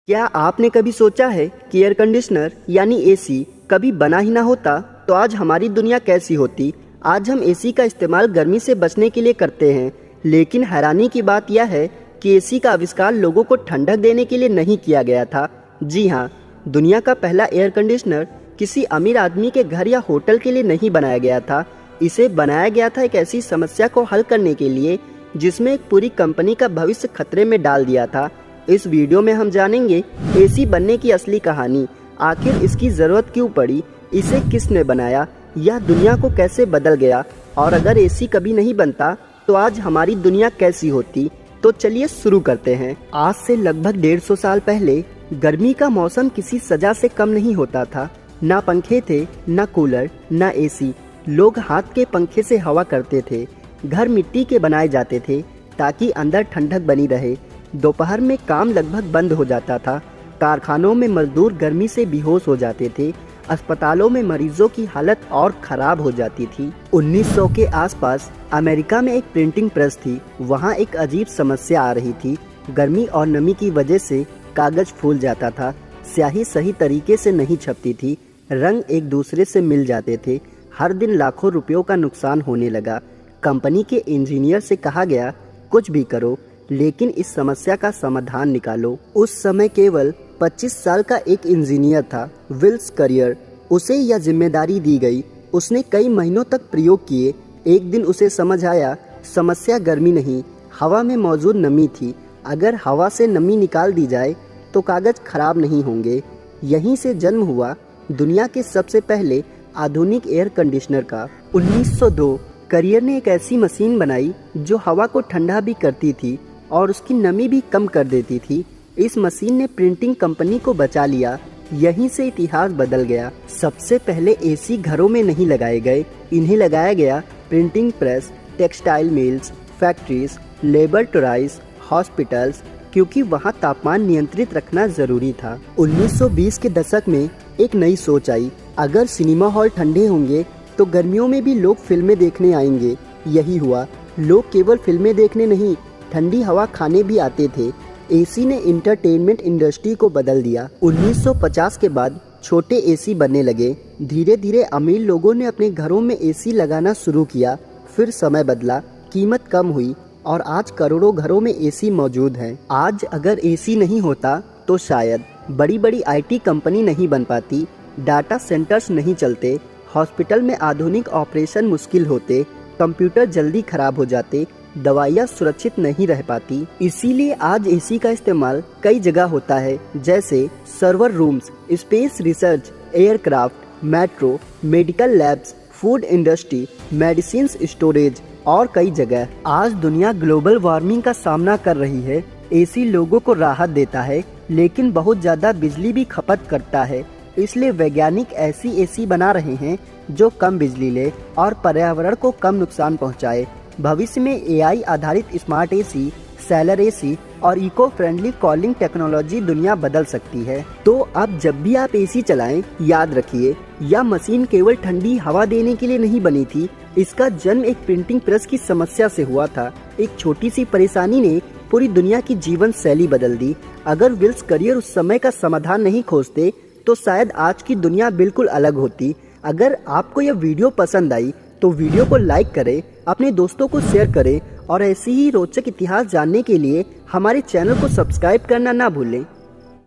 क्या आपने कभी सोचा है कि एयर कंडीशनर यानी एसी कभी बना ही ना होता तो आज हमारी दुनिया कैसी होती। आज हम एसी का इस्तेमाल गर्मी से बचने के लिए करते हैं, लेकिन हैरानी की बात यह है कि एसी का आविष्कार लोगों को ठंडक देने के लिए नहीं किया गया था। जी हाँ, दुनिया का पहला एयर कंडीशनर किसी अमीर आदमी के घर या होटल के लिए नहीं बनाया गया था। इसे बनाया गया था एक ऐसी समस्या को हल करने के लिए जिसमें एक पूरी कंपनी का भविष्य खतरे में डाल दिया था। इस वीडियो में हम जानेंगे एसी बनने की असली कहानी, आखिर इसकी ज़रूरत क्यों पड़ी, इसे किसने बनाया, यह दुनिया को कैसे बदल गया, और अगर एसी कभी नहीं बनता तो आज हमारी दुनिया कैसी होती। तो चलिए शुरू करते हैं। आज से लगभग 150 साल पहले गर्मी का मौसम किसी सजा से कम नहीं होता था। ना पंखे थे, ना कूलर, ना एसी। लोग हाथ के पंखे से हवा करते थे। घर मिट्टी के बनाए जाते थे ताकि अंदर ठंडक बनी रहे। दोपहर में काम लगभग बंद हो जाता था। कारखानों में मजदूर गर्मी से बेहोश हो जाते थे। अस्पतालों में मरीजों की हालत और ख़राब हो जाती थी। 1900 के आसपास अमेरिका में एक प्रिंटिंग प्रेस थी। वहाँ एक अजीब समस्या आ रही थी। गर्मी और नमी की वजह से कागज़ फूल जाता था, स्याही सही तरीके से नहीं छपती थी, रंग एक दूसरे से मिल जाते थे। हर दिन लाखों रुपयों का नुकसान होने लगा। कंपनी के इंजीनियर से कहा गया, कुछ भी करो लेकिन इस समस्या का समाधान निकालो। उस समय केवल 25 साल का एक इंजीनियर था, विल्स करियर। उसे यह जिम्मेदारी दी गई। उसने कई महीनों तक प्रयोग किए। एक दिन उसे समझ आया, समस्या गर्मी नहीं, हवा में मौजूद नमी थी। अगर हवा से नमी निकाल दी जाए तो कागज़ खराब नहीं होंगे। यहीं से जन्म हुआ दुनिया के सबसे पहले आधुनिक एयर कंडीशनर का। 1902 करियर ने एक ऐसी मशीन बनाई जो हवा को ठंडा भी करती थी और उसकी नमी भी कम कर देती थी। इस मशीन ने प्रिंटिंग कंपनी को बचा लिया। यहीं से इतिहास बदल गया। सबसे पहले एसी घरों में नहीं लगाए गए, इन्हें लगाया गया printing press, textile mills, factories, laboratories, hospitals, क्योंकि वहाँ तापमान नियंत्रित रखना जरूरी था। 1920 के दशक में एक नई सोच आई, अगर सिनेमा हॉल ठंडे होंगे तो गर्मियों में भी लोग फिल्में देखने आएंगे। यही हुआ। लोग केवल फिल्में देखने नहीं, ठंडी हवा खाने भी आते थे। एसी ने इंटरटेनमेंट इंडस्ट्री को बदल दिया। 1950 के बाद छोटे एसी बनने लगे। धीरे धीरे अमीर लोगों ने अपने घरों में एसी लगाना शुरू किया। फिर समय बदला, कीमत कम हुई और आज करोड़ों घरों में एसी मौजूद हैं। आज अगर एसी नहीं होता तो शायद बड़ी बड़ी आईटी कंपनी नहीं बन पाती, डाटा सेंटर्स नहीं चलते, हॉस्पिटल में आधुनिक ऑपरेशन मुश्किल होते, कंप्यूटर जल्दी खराब हो जाते, दवाइयाँ सुरक्षित नहीं रह पाती। इसीलिए आज एसी का इस्तेमाल कई जगह होता है, जैसे server rooms, space research, aircraft, metro, medical labs, food industry, medicine storage और कई जगह। आज दुनिया ग्लोबल वार्मिंग का सामना कर रही है। एसी लोगों को राहत देता है, लेकिन बहुत ज़्यादा बिजली भी खपत करता है। इसलिए वैज्ञानिक ऐसी एसी बना रहे हैं जो कम बिजली ले और पर्यावरण को कम नुकसान पहुंचाए। भविष्य में एआई आधारित स्मार्ट एसी, सैलर एसी और इको फ्रेंडली कूलिंग टेक्नोलॉजी दुनिया बदल सकती है। तो अब जब भी आप एसी चलाएं, याद रखिए, यह मशीन केवल ठंडी हवा देने के लिए नहीं बनी थी। इसका जन्म एक प्रिंटिंग प्रेस की समस्या से हुआ था। एक छोटी सी परेशानी ने पूरी दुनिया की जीवन शैली बदल दी। अगर विल्स करियर उस समय का समाधान नहीं खोजते तो शायद आज की दुनिया बिल्कुल अलग होती। अगर आपको यह वीडियो पसंद आई तो वीडियो को लाइक करें, अपने दोस्तों को शेयर करें और ऐसी ही रोचक इतिहास जानने के लिए हमारे चैनल को सब्सक्राइब करना ना भूलें।